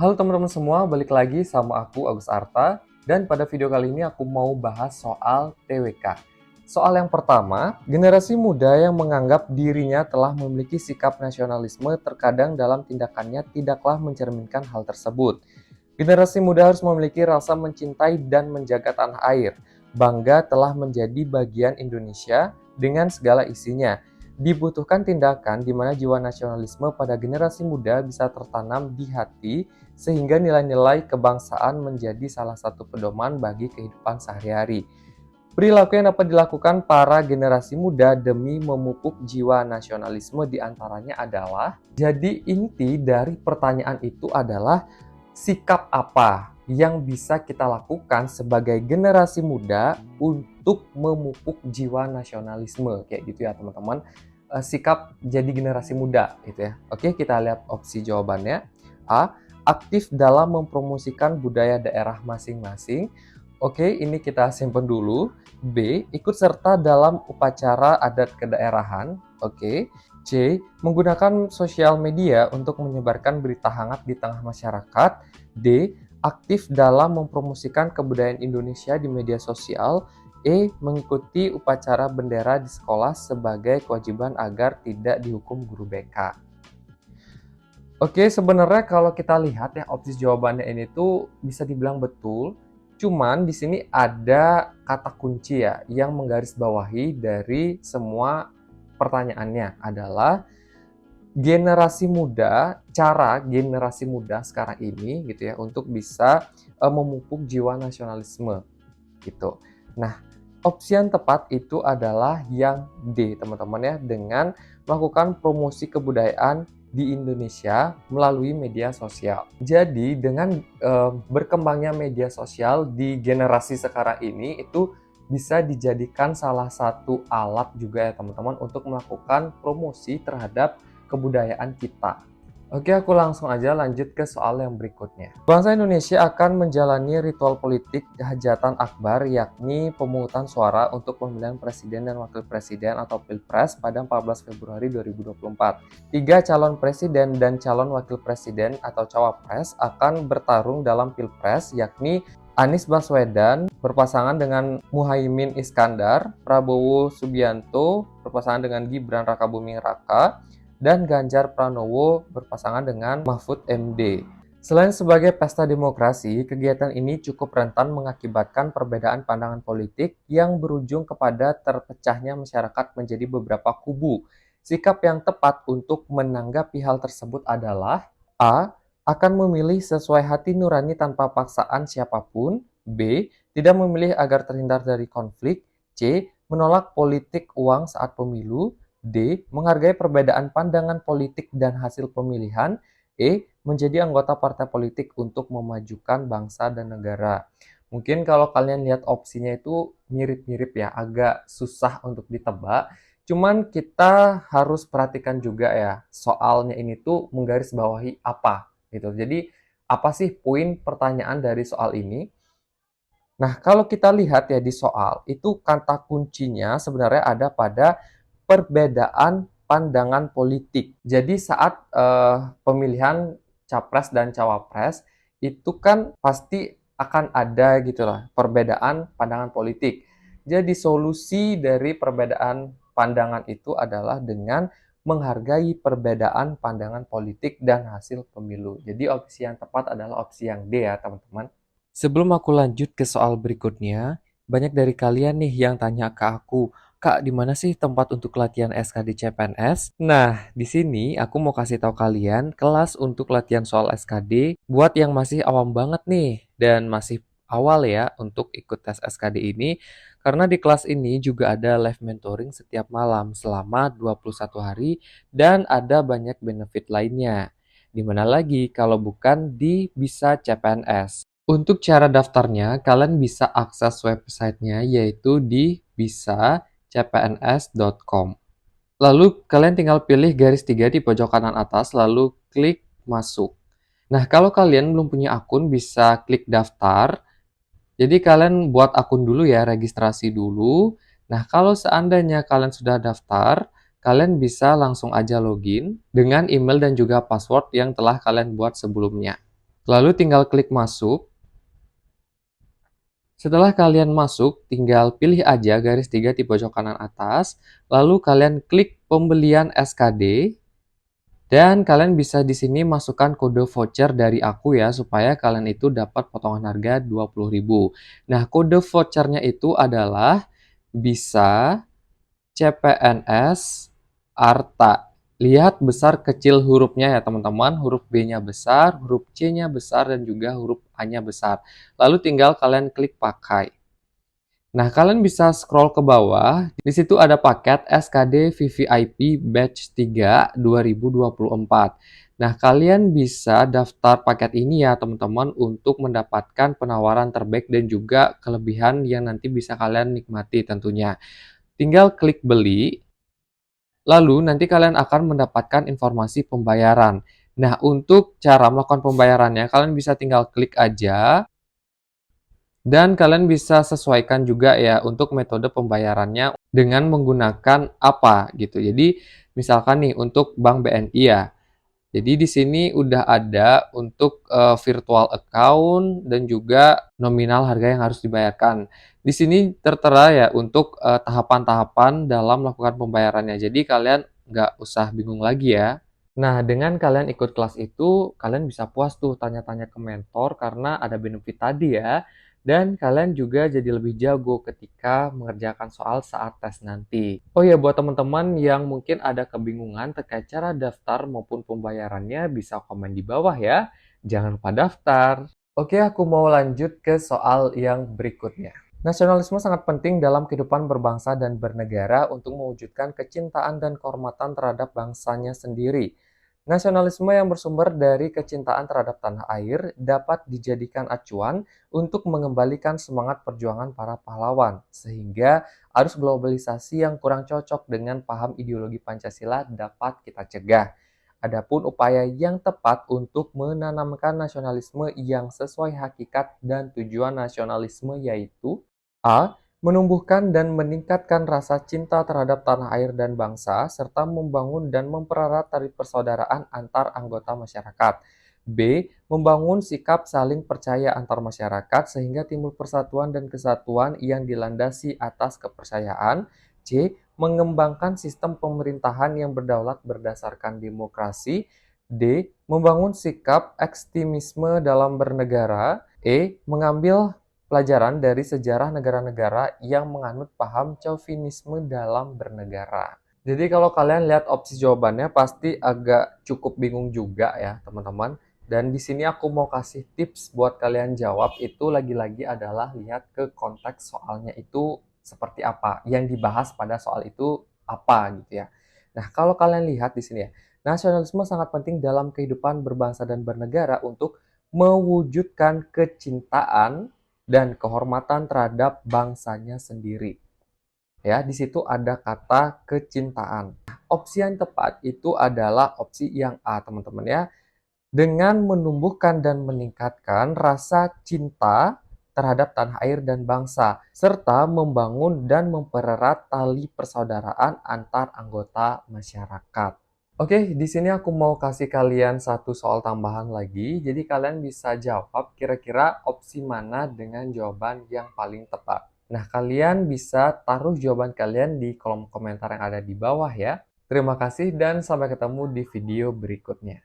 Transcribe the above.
Halo teman-teman semua, balik lagi sama aku Agus Arta. Dan pada video kali ini aku mau bahas soal TWK. Soal yang pertama, generasi muda yang menganggap dirinya telah memiliki sikap nasionalisme terkadang dalam tindakannya tidaklah mencerminkan hal tersebut. Generasi muda harus memiliki rasa mencintai dan menjaga tanah air, bangga telah menjadi bagian Indonesia dengan segala isinya. Dibutuhkan tindakan di mana jiwa nasionalisme pada generasi muda bisa tertanam di hati sehingga nilai-nilai kebangsaan menjadi salah satu pedoman bagi kehidupan sehari-hari. Perilaku yang dapat dilakukan para generasi muda demi memupuk jiwa nasionalisme diantaranya adalah, jadi inti dari pertanyaan itu adalah sikap apa yang bisa kita lakukan sebagai generasi muda untuk memupuk jiwa nasionalisme, kayak gitu ya teman-teman. Sikap jadi generasi muda gitu ya. Oke, kita lihat opsi jawabannya. A. Aktif dalam mempromosikan budaya daerah masing-masing. Oke, ini kita simpen dulu. B. Ikut serta dalam upacara adat kedaerahan. Oke. C. Menggunakan sosial media untuk menyebarkan berita hangat di tengah masyarakat. D. Aktif dalam mempromosikan kebudayaan Indonesia di media sosial. E. Mengikuti upacara bendera di sekolah sebagai kewajiban agar tidak dihukum guru BK. Oke, sebenarnya kalau kita lihat ya opsi jawabannya ini tuh bisa dibilang betul. Cuman di sini ada kata kunci ya yang menggarisbawahi dari semua pertanyaannya adalah generasi muda, cara generasi muda sekarang ini gitu ya untuk bisa memupuk jiwa nasionalisme gitu. Nah, opsi yang tepat itu adalah yang D, teman-teman ya, dengan melakukan promosi kebudayaan di Indonesia melalui media sosial. Jadi, dengan berkembangnya media sosial di generasi sekarang ini itu bisa dijadikan salah satu alat juga ya teman-teman untuk melakukan promosi terhadap kebudayaan kita. Oke, aku langsung aja lanjut ke soal yang berikutnya. Bangsa Indonesia akan menjalani ritual politik hajatan akbar, yakni pemungutan suara untuk pemilihan presiden dan wakil presiden atau pilpres pada 14 Februari 2024. 3 calon presiden dan calon wakil presiden atau cawapres akan bertarung dalam pilpres, yakni Anies Baswedan berpasangan dengan Muhaimin Iskandar, Prabowo Subianto berpasangan dengan Gibran Rakabuming Raka, dan Ganjar Pranowo berpasangan dengan Mahfud MD. Selain sebagai pesta demokrasi, kegiatan ini cukup rentan mengakibatkan perbedaan pandangan politik yang berujung kepada terpecahnya masyarakat menjadi beberapa kubu. Sikap yang tepat untuk menanggapi hal tersebut adalah A. Akan memilih sesuai hati nurani tanpa paksaan siapapun. B. Tidak memilih agar terhindar dari konflik. C. Menolak politik uang saat pemilu. D. Menghargai perbedaan pandangan politik dan hasil pemilihan. E. Menjadi anggota partai politik untuk memajukan bangsa dan negara. Mungkin kalau kalian lihat opsinya itu mirip-mirip ya, agak susah untuk ditebak. Cuman kita harus perhatikan juga ya, soalnya ini tuh menggarisbawahi apa gitu. Jadi apa sih poin pertanyaan dari soal ini? Nah, kalau kita lihat ya di soal, itu kata kuncinya sebenarnya ada pada perbedaan pandangan politik. Jadi saat pemilihan capres dan cawapres itu kan pasti akan ada gitu lah perbedaan pandangan politik. Jadi solusi dari perbedaan pandangan itu adalah dengan menghargai perbedaan pandangan politik dan hasil pemilu. Jadi opsi yang tepat adalah opsi yang D ya teman-teman. Sebelum aku lanjut ke soal berikutnya, banyak dari kalian nih yang tanya ke aku, Kak, di mana sih tempat untuk latihan SKD CPNS? Nah, di sini aku mau kasih tahu kalian kelas untuk latihan soal SKD buat yang masih awam banget nih dan masih awal ya untuk ikut tes SKD ini karena di kelas ini juga ada live mentoring setiap malam selama 21 hari dan ada banyak benefit lainnya. Di mana lagi kalau bukan di Bisa CPNS. Untuk cara daftarnya, kalian bisa akses websitenya yaitu di bisa.cpns.com. Lalu kalian tinggal pilih garis 3 di pojok kanan atas, lalu klik masuk. Nah, kalau kalian belum punya akun, bisa klik daftar. Jadi kalian buat akun dulu ya, registrasi dulu. Nah, kalau seandainya kalian sudah daftar, kalian bisa langsung aja login dengan email dan juga password yang telah kalian buat sebelumnya. Lalu tinggal klik masuk. Setelah kalian masuk, tinggal pilih aja garis 3 di pojok kanan atas, lalu kalian klik pembelian SKD, dan kalian bisa di sini masukkan kode voucher dari aku ya, supaya kalian itu dapat potongan harga 20.000. Nah, kode vouchernya itu adalah bisa CPNS Arta. Lihat besar kecil hurufnya ya teman-teman, huruf B-nya besar, huruf C-nya besar, dan juga huruf A-nya besar. Lalu tinggal kalian klik pakai. Nah, kalian bisa scroll ke bawah. Di situ ada paket SKD VVIP Batch 3 2024. Nah, kalian bisa daftar paket ini ya, teman-teman, untuk mendapatkan penawaran terbaik dan juga kelebihan yang nanti bisa kalian nikmati tentunya. Tinggal klik beli, lalu nanti kalian akan mendapatkan informasi pembayaran. Nah, untuk cara melakukan pembayarannya, kalian bisa tinggal klik aja. Dan kalian bisa sesuaikan juga ya untuk metode pembayarannya dengan menggunakan apa gitu. Jadi misalkan nih untuk Bank BNI ya. Jadi di sini udah ada untuk virtual account dan juga nominal harga yang harus dibayarkan. Di sini tertera ya untuk tahapan-tahapan dalam melakukan pembayarannya. Jadi kalian nggak usah bingung lagi ya. Nah, dengan kalian ikut kelas itu, kalian bisa puas tuh tanya-tanya ke mentor karena ada benefit tadi ya. Dan kalian juga jadi lebih jago ketika mengerjakan soal saat tes nanti. Oh ya, buat teman-teman yang mungkin ada kebingungan terkait cara daftar maupun pembayarannya, bisa komen di bawah ya. Jangan lupa daftar. Oke, aku mau lanjut ke soal yang berikutnya. Nasionalisme sangat penting dalam kehidupan berbangsa dan bernegara untuk mewujudkan kecintaan dan kehormatan terhadap bangsanya sendiri. Nasionalisme yang bersumber dari kecintaan terhadap tanah air dapat dijadikan acuan untuk mengembalikan semangat perjuangan para pahlawan, sehingga arus globalisasi yang kurang cocok dengan paham ideologi Pancasila dapat kita cegah. Adapun upaya yang tepat untuk menanamkan nasionalisme yang sesuai hakikat dan tujuan nasionalisme yaitu A. Menumbuhkan dan meningkatkan rasa cinta terhadap tanah air dan bangsa, serta membangun dan mempererat tali persaudaraan antar anggota masyarakat. B. Membangun sikap saling percaya antar masyarakat sehingga timbul persatuan dan kesatuan yang dilandasi atas kepercayaan. C. Mengembangkan sistem pemerintahan yang berdaulat berdasarkan demokrasi. D. Membangun sikap ekstremisme dalam bernegara. E. Mengambil pelajaran dari sejarah negara-negara yang menganut paham chauvinisme dalam bernegara. Jadi kalau kalian lihat opsi jawabannya pasti agak cukup bingung juga ya teman-teman. Dan di sini aku mau kasih tips buat kalian jawab itu lagi-lagi adalah lihat ke konteks soalnya itu seperti apa. Yang dibahas pada soal itu apa gitu ya. Nah, kalau kalian lihat di sini ya, nasionalisme sangat penting dalam kehidupan berbangsa dan bernegara untuk mewujudkan kecintaan dan kehormatan terhadap bangsanya sendiri. Ya, di situ ada kata kecintaan. Opsi yang tepat itu adalah opsi yang A, teman-teman ya. Dengan menumbuhkan dan meningkatkan rasa cinta terhadap tanah air dan bangsa, serta membangun dan mempererat tali persaudaraan antar anggota masyarakat. Oke, di sini aku mau kasih kalian satu soal tambahan lagi. Jadi kalian bisa jawab kira-kira opsi mana dengan jawaban yang paling tepat. Nah, kalian bisa taruh jawaban kalian di kolom komentar yang ada di bawah ya. Terima kasih dan sampai ketemu di video berikutnya.